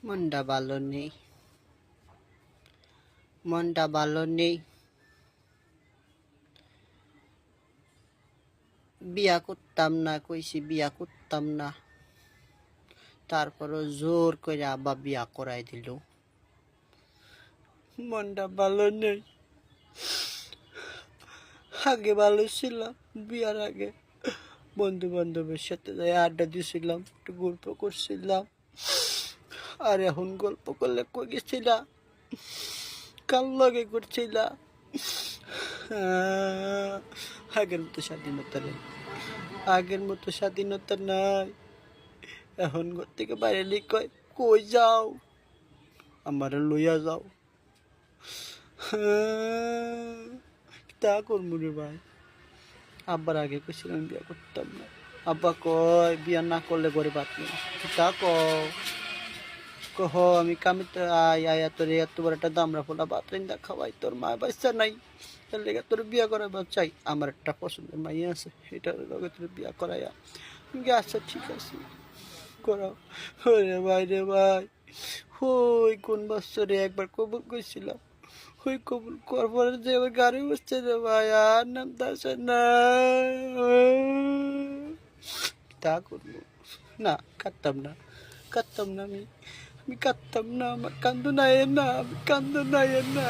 মনটা ভালো নেই, মনটা ভালো নেই। বিয়া করতাম না, কইছি বিয়া করতাম না, তারপরও জোর করে আব্বা বিয়া করাই দিল। মনটা ভালো নেই। আগে ভালো ছিলাম, বিয়ার আগে বন্ধু বান্ধবের সাথে যাই আড্ডা দিয়েছিলাম, একটু গল্প করছিলাম। আর এখন গল্প করলে কই গেছিলা, কার লগে করছিলা? আগের মতো স্বাধীনতা নেই, আগের মতো স্বাধীনতা নাই। এখন ঘর থেকে বাইরে কয় কই যাও, আমারে লইয়া যাও। তা করবো রে ভাই। আব্বার আগে কইছিলাম বিয়া করতাম না, আব্বা কয় বিয়া না করলে ঘরে ভাত নেই। তা কহ আমি কামিতে আয়া তোর এত বড় একটা দামরা ফোলা ভাত রাইন্দা খাওয়াই, তোর মা বাচ্চা নাই, তার লেগে তোর বিয়া করাবার চাই। আমার একটা পছন্দের মাইয়া আছে, এটার লগে তোর বিয়া করাইয়া। আচ্ছা ঠিক আছে, করাও। রে ভাই রে ভাই, ওই কোন বছরে একবার কবুল করছিলাম, ওই কবুল করবার যে আমার গাড়ি বসছে রে ভাই, আর নামতে আসে না। তা করবো না, কাটতাম না, কাটতাম না, আমি কাটতাম না। আমার কান্দো নাই না, আমি কান্দো নাই না।